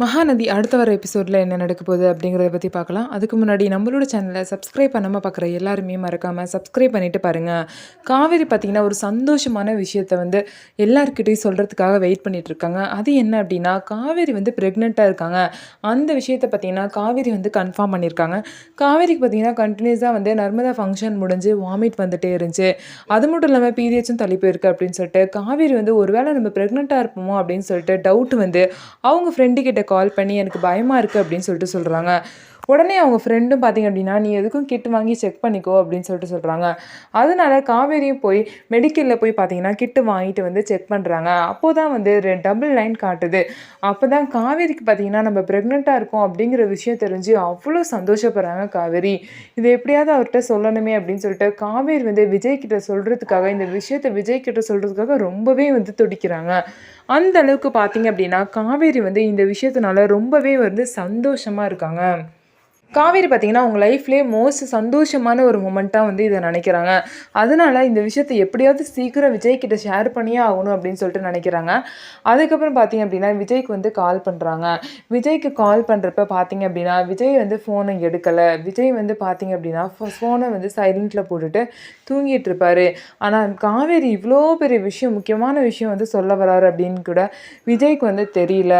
மகாநதி அடுத்த வர எபிசோடில் என்ன நடக்க போகுது அப்படிங்கிறத பற்றி பார்க்கலாம். அதுக்கு முன்னாடி நம்மளோட சேனலை சப்ஸ்கிரைப் பண்ணாமல் பார்க்குற எல்லாருமே மறக்காமல் சப்ஸ்கிரைப் பண்ணிவிட்டு பாருங்கள். காவேரி பார்த்திங்கன்னா ஒரு சந்தோஷமான விஷயத்தை வந்து எல்லாருக்கிட்டையும் சொல்கிறதுக்காக வெயிட் பண்ணிகிட்ருக்காங்க. அது என்ன அப்படின்னா, காவேரி வந்து ப்ரெக்னெண்ட்டாக இருக்காங்க. அந்த விஷயத்தை பார்த்திங்கன்னா காவேரி வந்து கன்ஃபார்ம் பண்ணியிருக்காங்க. காவேரிக்கு பார்த்திங்கன்னா கண்டினியூஸாக வந்து நர்மதா ஃபங்க்ஷன் முடிஞ்சு வாமிட் வந்துகிட்டே இருந்துச்சு. அது மட்டும் இல்லாமல் பீரியட்ஸும் தள்ளி போயிருக்கு அப்படின்னு சொல்லிட்டு காவேரி வந்து ஒரு வேளை நம்ம ப்ரெக்னெண்ட்டாக இருப்போமோ அப்படின்னு சொல்லிட்டு டவுட் வந்து அவங்க ஃப்ரெண்டு கிட்ட கால் பண்ணி எனக்கு பயமாக இருக்குது அப்படின்னு சொல்லிட்டு சொல்கிறாங்க. உடனே அவங்க ஃப்ரெண்டும் பார்த்திங்க அப்படின்னா, நீ எதுக்கும் கிட் வாங்கி செக் பண்ணிக்கோ அப்படின்னு சொல்லிட்டு சொல்கிறாங்க. அதனால காவேரியும் போய் மெடிக்கலில் போய் பார்த்திங்கன்னா கிட்டு வாங்கிட்டு வந்து செக் பண்ணுறாங்க. அப்போது தான் வந்து டபுள் லைன் காட்டுது. அப்போ தான் காவேரிக்கு பார்த்திங்கன்னா நம்ம ப்ரெக்னெண்ட்டாக இருக்கோம் அப்படிங்கிற விஷயம் தெரிஞ்சு அவ்வளோ சந்தோஷப்படுறாங்க காவேரி. இதை எப்படியாவது அவர்கிட்ட சொல்லணுமே அப்படின்னு சொல்லிட்டு காவேரி வந்து விஜய் கிட்ட சொல்கிறதுக்காக, இந்த விஷயத்தை விஜய் கிட்ட சொல்கிறதுக்காக ரொம்பவே வந்து துடிக்கிறாங்க. அந்த அளவுக்கு பார்த்திங்க அப்படின்னா காவேரி வந்து இந்த விஷயத்தினால ரொம்பவே வந்து சந்தோஷமாக இருக்காங்க. காவேரி பார்த்திங்கன்னா அவங்க லைஃப்லேயே மோஸ்ட் சந்தோஷமான ஒரு மொமெண்ட்டாக வந்து இதை நினைக்கிறாங்க. அதனால இந்த விஷயத்தை எப்படியாவது சீக்கிரம் விஜய்கிட்ட ஷேர் பண்ணியே ஆகணும் அப்படின்னு சொல்லிட்டு நினைக்கிறாங்க. அதுக்கப்புறம் பார்த்திங்க அப்படின்னா விஜய்க்கு வந்து கால் பண்ணுறாங்க. விஜய்க்கு கால் பண்ணுறப்ப பார்த்திங்க அப்படின்னா விஜய் வந்து ஃபோனை எடுக்கலை. விஜய் வந்து பார்த்திங்க அப்படின்னா ஃபோனை வந்து சைலண்ட்டில் போட்டுட்டு தூங்கிட்டு இருப்பார். ஆனால் காவேரி இவ்வளோ பெரிய விஷயம், முக்கியமான விஷயம் வந்து சொல்ல வராரு அப்படின்னு கூட விஜய்க்கு வந்து தெரியல.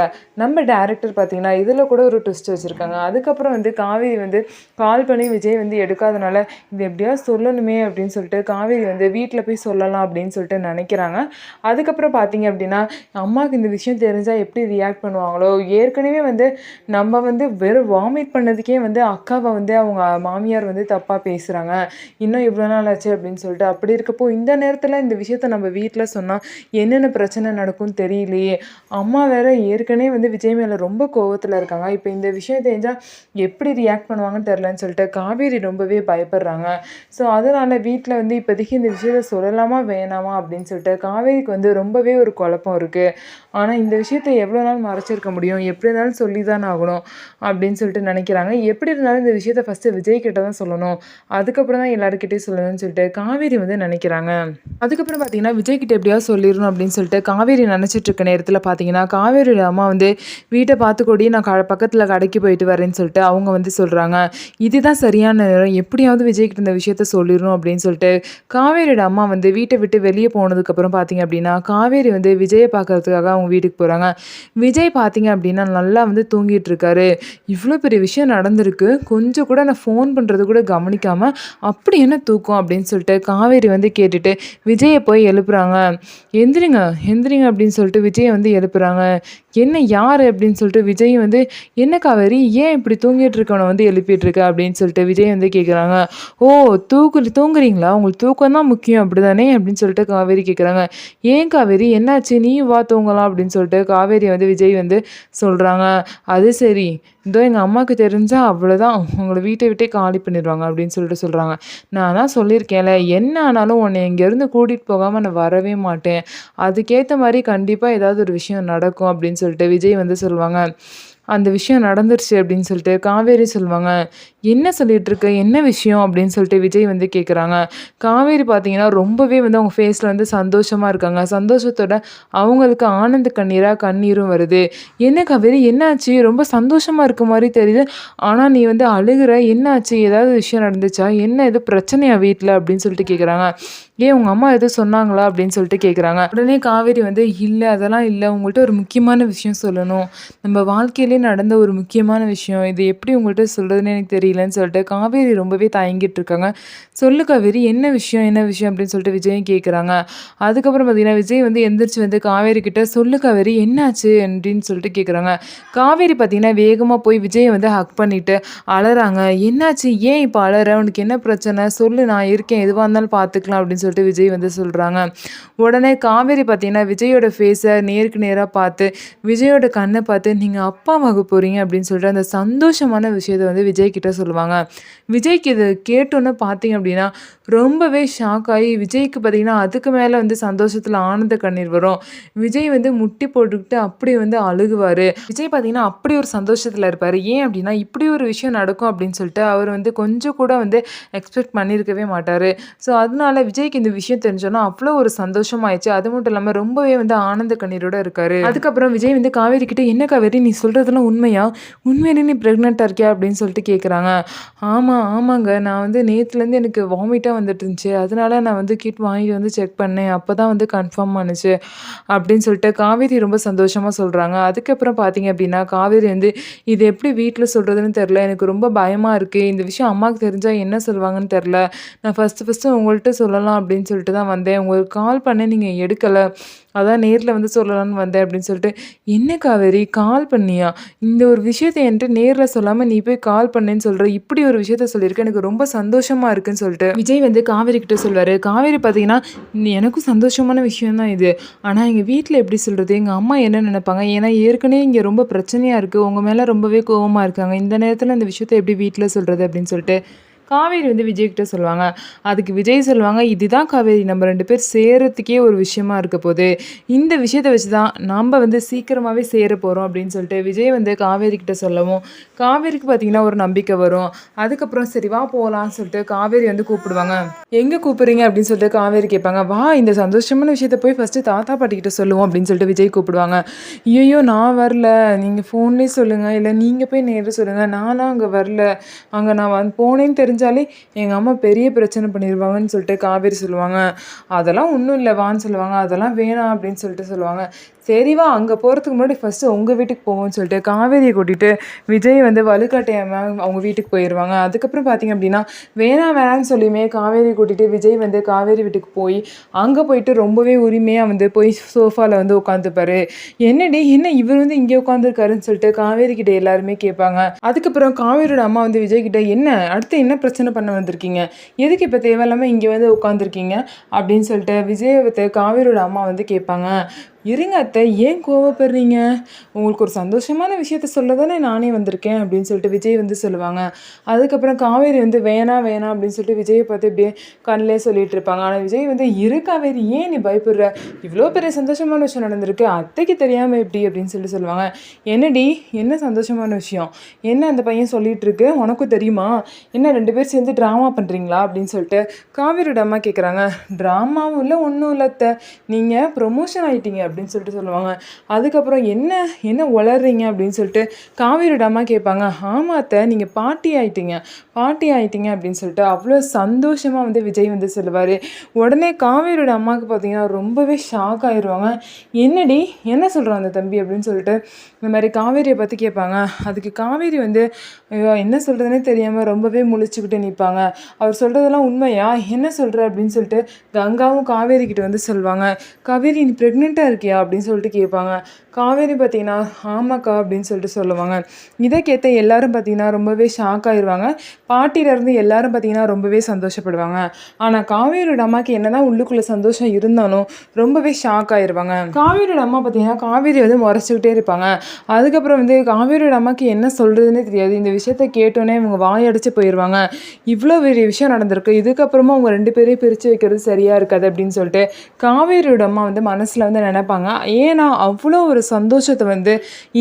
நம்ம டேரக்டர் பார்த்திங்கன்னா இதில் கூட ஒரு ட்விஸ்ட் வச்சுருக்காங்க. அதுக்கப்புறம் வந்து காவேரி வந்து கால் பண்ணி விஜய் வந்து எடுக்காதனால இது எப்படியா சொல்லணுமே அப்படின்னு சொல்லிட்டு காவேரி வந்து வீட்டில் போய் சொல்லலாம் அப்படின்னு சொல்லிட்டு நினைக்கிறாங்க. அதுக்கப்புறம் பார்த்தீங்க அப்படின்னா அம்மாவுக்கு இந்த விஷயம் தெரிஞ்சால் எப்படி ரியாக்ட் பண்ணுவாங்களோ, ஏற்கனவே வந்து நம்ம வந்து வெறும் வாமிட் பண்ணதுக்கே வந்து அக்காவை வந்து அவங்க மாமியார் வந்து தப்பாக பேசுகிறாங்க, இன்னும் இவ்வளோ நாள் ஆச்சு அப்படின்னு சொல்லிட்டு. அப்படி இருக்கப்போ இந்த நேரத்தில் இந்த விஷயத்த நம்ம வீட்டில் சொன்னால் என்னென்ன பிரச்சனை நடக்கும்னு தெரியலையே. அம்மா வேற ஏற்கனவே வந்து விஜய் மேலே ரொம்ப கோவத்தில் இருக்காங்க. இப்போ இந்த விஷயம் தெரிஞ்சால் எப்படி ரியாக்ட் பண்ணுவாங்கன்னு தெரிலன்னு சொல்லிட்டு காவேரி ரொம்பவே பயப்படுறாங்க. ஸோ அதனால் வீட்டில் வந்து இப்போதைக்கு இந்த விஷயத்த சொல்லலாமா வேணாமா அப்படின்னு சொல்லிட்டு காவேரிக்கு வந்து ரொம்பவே ஒரு குழப்பம் இருக்குது. ஆனால் இந்த விஷயத்தை எவ்வளோ நாள் மறைச்சிருக்க முடியும், எப்படி இருந்தாலும் சொல்லி தான் ஆகணும் அப்படின்னு சொல்லிட்டு நினைக்கிறாங்க. எப்படி இருந்தாலும் இந்த விஷயத்தை ஃபஸ்ட்டு விஜய் கிட்ட தான் சொல்லணும், அதுக்கப்புறம் தான் எல்லாருக்கிட்டையும் சொல்லணும்னு சொல்லிட்டு காவேரி வந்து நினைக்கிறாங்க. அதுக்கப்புறம் பார்த்தீங்கன்னா விஜய் கிட்ட எப்படியாவது சொல்லிடணும் அப்படின்னு சொல்லிட்டு காவேரி நினச்சிட்டு இருக்க நேரத்தில் பார்த்தீங்கன்னா காவேரியோட அம்மா வந்து வீட்டை பார்த்துக்கூடி நான் பக்கத்தில் கடைக்கு போயிட்டு வரேன்னு சொல்லிட்டு அவங்க வந்து சொல்கிறாங்க. இதுதான் சரியான நேரம், எப்படியாவது விஜய்கிட்ட இந்த விஷயத்த சொல்லிடணும் அப்படின்னு சொல்லிட்டு காவேரியோட அம்மா வந்து வீட்டை விட்டு வெளியே போனதுக்கப்புறம் பார்த்தீங்க அப்படின்னா காவேரி வந்து விஜயை பார்க்கறதுக்காக அவங்க வீட்டுக்கு போகிறாங்க. விஜய் பார்த்தீங்க அப்படின்னா நல்லா வந்து தூங்கிட்டு இருக்காரு. இவ்வளோ பெரிய விஷயம் நடந்திருக்கு, கொஞ்சம் கூட நான் ஃபோன் பண்ணுறது கூட கவனிக்காமல் அப்படி என்ன தூக்கம் அப்படின்னு சொல்லிட்டு காவேரி வந்து கேட்டுட்டு விஜயை போய் எழுப்புறாங்க. எந்திரிங்க எந்திரிங்க அப்படின்னு சொல்லிட்டு விஜயை வந்து எழுப்புறாங்க. என்ன யார் அப்படின்னு சொல்லிட்டு விஜய் வந்து என்ன காவேரி ஏன் இப்படி தூங்கிட்டு இருக்கவனை வந்து எழுப்பிட்டு இருக்க அப்படின்னு சொல்லிட்டு விஜய் வந்து கேட்குறாங்க. ஓ தூங்குறீங்களா, உங்களுக்கு தூக்கம் தான் முக்கியம் அப்படி தானே அப்படின்னு சொல்லிட்டு காவேரி கேட்குறாங்க. ஏன் காவேரி என்னாச்சு, நீ வா தூங்கலாம் அப்படின்னு சொல்லிட்டு காவேரி வந்து விஜய் வந்து சொல்கிறாங்க. அது சரி, இதோ எங்கள் அம்மாவுக்கு தெரிஞ்சால் அவ்வளோதான், உங்களை வீட்டை விட்டே காலி பண்ணிடுவாங்க அப்படின்னு சொல்லிட்டு சொல்கிறாங்க. நான் தான் சொல்லியிருக்கேன்ல, என்ன ஆனாலும் உன்னை இங்கேருந்து கூட்டிகிட்டு போகாமல் நான் வரவே மாட்டேன், அதுக்கேற்ற மாதிரி கண்டிப்பாக ஏதாவது ஒரு விஷயம் நடக்கும் அப்படின்னு சொல்லிட்டு விஜய் வந்து சொல்லுவாங்க. அந்த விஷயம் நடந்துருச்சு அப்படின்னு சொல்லிட்டு காவேரி சொல்லுவாங்க. என்ன சொல்லிட்டு இருக்க, என்ன விஷயம் அப்படின்னு சொல்லிட்டு விஜய் வந்து கேட்குறாங்க. காவேரி பார்த்தீங்கன்னா ரொம்பவே வந்து அவங்க ஃபேஸில் வந்து சந்தோஷமாக இருக்காங்க. சந்தோஷத்தோட அவங்களுக்கு ஆனந்த கண்ணீரும் வருது. என்ன காவேரி என்னாச்சு, ரொம்ப சந்தோஷமாக இருக்க மாதிரி தெரியுது, ஆனால் நீ வந்து அழுகிற, என்னாச்சு, ஏதாவது விஷயம் நடந்துச்சா, என்ன எது பிரச்சனையா வீட்டில் அப்படின்னு சொல்லிட்டு கேட்குறாங்க. ஏன் உங்கள் அம்மா எதுவும் சொன்னாங்களா அப்படின்னு சொல்லிட்டு கேட்குறாங்க. உடனே காவேரி வந்து இல்லை அதெல்லாம் இல்லை, உங்கள்கிட்ட ஒரு முக்கியமான விஷயம் சொல்லணும், நம்ம வாழ்க்கையிலே நடந்த ஒரு முக்கியமான விஷயம், இது எப்படி உங்கள்கிட்ட சொல்கிறதுன்னு எனக்கு தெரியலன்னு சொல்லிட்டு காவேரி ரொம்பவே தயங்கிட்டு இருக்காங்க. சொல்லு காவேரி என்ன விஷயம் என்ன விஷயம் அப்படின்னு சொல்லிட்டு விஜயும் கேட்குறாங்க. அதுக்கப்புறம் பார்த்தீங்கன்னா விஜய் வந்து எந்திரிச்சு வந்து காவேரி கிட்ட சொல்லு காவேரி என்னாச்சு அப்படின்னு சொல்லிட்டு கேட்குறாங்க. காவேரி பார்த்தீங்கன்னா வேகமாக போய் விஜயை வந்து ஹக் பண்ணிட்டு அழறாங்க. என்னாச்சு, ஏன் இப்போ அழற, உனக்கு என்ன பிரச்சனை சொல்லு, நான் இருக்கேன், எதுவாக இருந்தாலும் பார்த்துக்கலாம் அப்படின்னு சொல்லிட்டு விஜய் வந்து சொல்கிறாங்க. உடனே காவேரி பார்த்தீங்கன்னா விஜயோட ஃபேஸை நேருக்கு நேராக பார்த்து விஜயோட கண்ணை பார்த்து நீங்கள் அப்பாவாக போகிறீங்க அப்படின்னு சொல்லிட்டு அந்த சந்தோஷமான விஷயத்தை வந்து விஜய் கிட்ட சொல்லுவாங்க. விஜய்க்கு இதை கேட்டோன்னு பார்த்தீங்க அப்படின்னா ரொம்பவே ஷாக் ஆகி விஜய்க்கு பார்த்தீங்கன்னா அதுக்கு மேலே வந்து சந்தோஷத்தில் ஆனந்த கண்ணீர் வரும். விஜய் வந்து முட்டி போட்டுக்கிட்டு அப்படி வந்து அழுகுவார். விஜய் பார்த்தீங்கன்னா அப்படி ஒரு சந்தோஷத்தில் இருப்பார். ஏன் அப்படின்னா இப்படி ஒரு விஷயம் நடக்கும் அப்படின்னு சொல்லிட்டு அவர் வந்து கொஞ்சம் கூட வந்து எக்ஸ்பெக்ட் பண்ணியிருக்கவே மாட்டார். ஸோ அதனால விஜய் காவேரிக்கு இந்த விஷயம் தெரிஞ்சோன்னா அவ்வளோ ஒரு சந்தோஷமாயிடுச்சு. அது மட்டும் இல்லாமல் ரொம்பவே வந்து ஆனந்த கண்ணீரோட இருக்காரு. அதுக்கப்புறம் விஜய் வந்து காவேரி கிட்ட, என்ன காவேரி நீ சொல்றதெல்லாம் உண்மையா? உண்மையிலே நீ பிரெக்னெண்ட்டாக இருக்கியா அப்படின்னு சொல்லிட்டு கேட்குறாங்க. ஆமாங்க, நான் வந்து நேற்றுலேருந்து எனக்கு வாமிட்டாக வந்துட்டு இருந்துச்சு, அதனால நான் வந்து கிட் வாங்கிட்டு வந்து செக் பண்ணேன், அப்போ தான் வந்து கன்ஃபார்ம் பண்ணுச்சு அப்படின்னு சொல்லிட்டு காவேரி ரொம்ப சந்தோஷமாக சொல்கிறாங்க. அதுக்கப்புறம் பார்த்தீங்க அப்படின்னா காவேரி வந்து இது எப்படி வீட்டில் சொல்கிறதுன்னு தெரில, எனக்கு ரொம்ப பயமாக இருக்குது, இந்த விஷயம் அம்மாவுக்கு தெரிஞ்சால் என்ன சொல்லுவாங்கன்னு தெரில, நான் ஃபஸ்ட்டு உங்கள்கிட்ட சொல்லலாம் அப்படின்னு சொல்லிட்டு தான் வந்தேன், உங்களுக்கு கால் பண்ணேன் நீங்கள் எடுக்கலை, அதான் நேரில் வந்து சொல்லலான்னு வந்தேன் அப்படின்னு சொல்லிட்டு. என்ன காவேரி கால் பண்ணியா? இந்த ஒரு விஷயத்த என்கிட்ட நேரில் சொல்லாமல் நீ போய் கால் பண்ணேன்னு சொல்கிற, இப்படி ஒரு விஷயத்த சொல்லியிருக்க, எனக்கு ரொம்ப சந்தோஷமாக இருக்குன்னு சொல்லிட்டு விஜய் வந்து காவேரி கிட்ட சொல்வார். காவேரி பார்த்தீங்கன்னா எனக்கும் சந்தோஷமான விஷயம் தான் இது, ஆனால் எங்கள் வீட்டில் எப்படி சொல்கிறது, எங்கள் அம்மா என்ன நினைப்பாங்க, ஏன்னா ஏற்கனவே இங்கே ரொம்ப பிரச்சனையாக இருக்குது, உங்கள் மேலே ரொம்பவே கோவமாக இருக்காங்க, இந்த நேரத்தில் இந்த விஷயத்த எப்படி வீட்டில் சொல்கிறது அப்படின்னு சொல்லிட்டு காவேரி வந்து விஜய்கிட்ட சொல்லுவாங்க. அதுக்கு விஜய் சொல்லுவாங்க, இதுதான் காவேரி நம்ம 2 பேர் சேர்றதுக்கே ஒரு விஷயமா இருக்க போகுது, இந்த விஷயத்த வச்சு தான் நம்ம வந்து சீக்கிரமாகவே சேர போகிறோம் அப்படின்னு சொல்லிட்டு விஜய் வந்து காவேரி கிட்ட சொல்லவும் காவேரிக்கு பார்த்தீங்கன்னா ஒரு நம்பிக்கை வரும். அதுக்கப்புறம் சரி வா போகலான்னு சொல்லிட்டு காவேரி வந்து கூப்பிடுவாங்க. எங்கே கூப்பிடுறீங்க அப்படின்னு சொல்லிட்டு காவேரி கேட்பாங்க. வா இந்த சந்தோஷமான விஷயத்த போய் ஃபஸ்ட்டு தாத்தா பாட்டிக்கிட்ட சொல்லுவோம் அப்படின்னு சொல்லிட்டு விஜய் கூப்பிடுவாங்க. ஐயோ நான் வரல, நீங்கள் ஃபோன்லேயே சொல்லுங்கள், இல்லை நீங்கள் போய் நேரில் சொல்லுங்கள், நான்லாம் அங்கே வரல, அங்கே நான் போனேன்னு தெரிஞ்சாலே எங்கள் அம்மா பெரிய பிரச்சனை பண்ணிடுவாங்கன்னு சொல்லிட்டு காவேரி சொல்லுவாங்க. அதெல்லாம் ஒன்றும் இல்லை வான்னு சொல்லுவாங்க. அதெல்லாம் வேணாம் அப்படின்னு சொல்லிட்டு சொல்லுவாங்க. சரி வா அங்கே போகிறதுக்கு முன்னாடி ஃபஸ்ட்டு உங்கள் வீட்டுக்கு போவோம்னு சொல்லிட்டு காவேரியை கூட்டிகிட்டு விஜய் வந்து வலுக்கட்டாயமாக அவங்க வீட்டுக்கு போயிடுவாங்க. அதுக்கப்புறம் பார்த்திங்க அப்படின்னா வேணான்னு சொல்லியுமே காவேரி கூட்டிகிட்டு விஜய் வந்து காவேரி வீட்டுக்கு போய் அங்கே போயிட்டு ரொம்பவே உரிமையாக வந்து போய் சோஃபாவில் வந்து உட்காந்துப்பாரு. என்ன இவர் வந்து இங்கே உட்காந்துருக்காருன்னு சொல்லிட்டு காவேரி கிட்ட எல்லாருமே கேட்பாங்க. அதுக்கப்புறம் காவேரியோட அம்மா வந்து விஜய் கிட்ட, என்ன அடுத்து என்ன பிரச்சனை பண்ண வந்திருக்கீங்க, எதுக்கு இப்போ தேவையில்லாமல் இங்கே வந்து உட்காந்துருக்கீங்க அப்படின்னு சொல்லிட்டு விஜய் காவேரியோட அம்மா வந்து கேட்பாங்க. இருங்க அத்தை, ஏன் கோவப்படுறீங்க, உங்களுக்கு ஒரு சந்தோஷமான விஷயத்த சொல்ல தானே நானே வந்திருக்கேன் அப்படின்னு சொல்லிட்டு விஜய் வந்து சொல்லுவாங்க. அதுக்கப்புறம் காவேரி வந்து வேணாம் அப்படின்னு சொல்லிட்டு விஜயை பார்த்து இப்படியே கண்ணிலே சொல்லிட்டு இருப்பாங்க. ஆனால் விஜய் வந்து இரு காவேரி, ஏன் நீ பயப்படுற, இவ்வளோ பெரிய சந்தோஷமான விஷயம் நடந்திருக்கு, அத்தைக்கு தெரியாமல் எப்படி அப்படின்னு சொல்லிட்டு சொல்லுவாங்க. என்னடி என்ன சந்தோஷமான விஷயம், என்ன அந்த பையன் சொல்லிட்டு இருக்கு, உனக்கும் தெரியுமா, என்ன 2 பேர் சேர்ந்து ட்ராமா பண்ணுறீங்களா அப்படின்னு சொல்லிட்டு காவேரியோட அம்மா கேட்குறாங்க. ட்ராமாவும் இல்லை ஒன்றும் இல்லை அத்தை, நீங்கள் ப்ரொமோஷன் ஆகிட்டீங்க அப்படின்னு சொல்லிட்டு சொல்லுவாங்க. அதுக்கப்புறம் என்ன உளறீங்க அப்படின்னு சொல்லிட்டு காவேரியோட அம்மா கேட்பாங்க. ஆமா அத்தை, நீங்கள் பாட்டி ஆயிட்டீங்க அப்படின்னு சொல்லிட்டு அவ்வளோ சந்தோஷமாக வந்து விஜய் வந்து சொல்லுவார். உடனே காவேரியோட அம்மாவுக்கு பார்த்தீங்கன்னா ரொம்பவே ஷாக் ஆயிடுவாங்க. என்னடி என்ன சொல்கிறான் அந்த தம்பி அப்படின்னு சொல்லிட்டு இந்த மாதிரி காவேரியை பற்றி கேட்பாங்க. அதுக்கு காவேரி வந்து என்ன சொல்கிறதுனே தெரியாமல் ரொம்பவே முழிச்சுக்கிட்டு நிற்பாங்க. அவர் சொல்கிறதெல்லாம் உண்மையா, என்ன சொல்கிற அப்படின்னு சொல்லிட்டு கங்காவும் காவேரி கிட்ட வந்து சொல்லுவாங்க. காவேரி நீ ப்ரெக்னெண்ட்டாக இருக்கியா அப்படின்னு சொல்லிட்டு கேட்பாங்க. காவேரி பார்த்தீங்கன்னா ஆமாக்கா அப்படின்னு சொல்லிட்டு சொல்லுவாங்க. இதை கேட்ட எல்லாரும் பார்த்தீங்கன்னா ரொம்பவே ஷாக் ஆயிடுவாங்க. பாட்டியிலேருந்து எல்லாரும் பார்த்தீங்கன்னா ரொம்பவே சந்தோஷப்படுவாங்க. ஆனால் காவேரியோட அம்மாவுக்கு என்னதான் உள்ளுக்குள்ளே சந்தோஷம் இருந்தாலும் ரொம்பவே ஷாக் ஆயிடுவாங்க. காவேரியோட அம்மா பார்த்தீங்கன்னா காவேரி வந்து முறைச்சிக்கிட்டே இருப்பாங்க. அதுக்கப்புறம் வந்து காவேரியோட அம்மாவுக்கு என்ன சொல்கிறதுனே தெரியாது. இந்த விஷயத்த கேட்டோன்னே இவங்க வாயடிச்சு போயிடுவாங்க. இவ்வளோ பெரிய விஷயம் நடந்திருக்கு, இதுக்கப்புறமா அவங்க 2 பேரையும் பிரித்து வைக்கிறது சரியாக இருக்காது அப்படின்னு சொல்லிட்டு காவேரியோட அம்மா வந்து மனசில் வந்து நினைப்பாங்க. ஏன்னா அவ்வளோ ஒரு சந்தோஷத்தை வந்து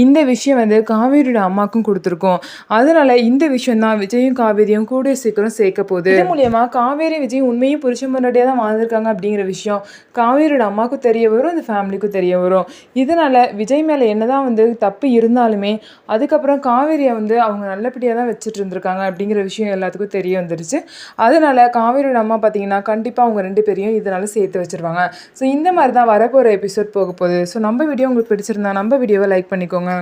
இந்த விஷயம் வந்து காவேரியோட அம்மாவுக்கும் கொடுத்துருக்கோம். அதனால இந்த விஷயம் தான் விஜயும் காவேரியும் கூடிய சீக்கிரம் சேர்க்க போகுது. இது மூலியமாக காவேரி விஜய் உண்மையும் புருஷன் முன்னாடியே தான் வாழ்ந்திருக்காங்க அப்படிங்கிற விஷயம் காவேரியோட அம்மாவுக்கும் தெரிய வரும், அந்த ஃபேமிலிக்கும் தெரிய வரும். இதனால விஜய் மேலே என்னதான் வந்து தப்பு இருந்தாலுமே அதுக்கப்புறம் காவேரியை வந்து அவங்க நல்லபடியாக தான் வச்சுட்டு இருந்திருக்காங்க அப்படிங்கிற விஷயம் எல்லாத்துக்கும் தெரிய வந்துருச்சு. அதனால காவேரியோட அம்மா பார்த்தீங்கன்னா கண்டிப்பாக அவங்க 2 பேரையும் இதனால சேர்த்து வச்சிருவாங்க. ஸோ இந்த மாதிரி தான் வரப்போகிற எபிசோட் போக போகுது. ஸோ நம்ம வீடியோ உங்களுக்கு பிடிச்சிருந்தா நம்ம வீடியோவை லைக் பண்ணிக்கோங்க.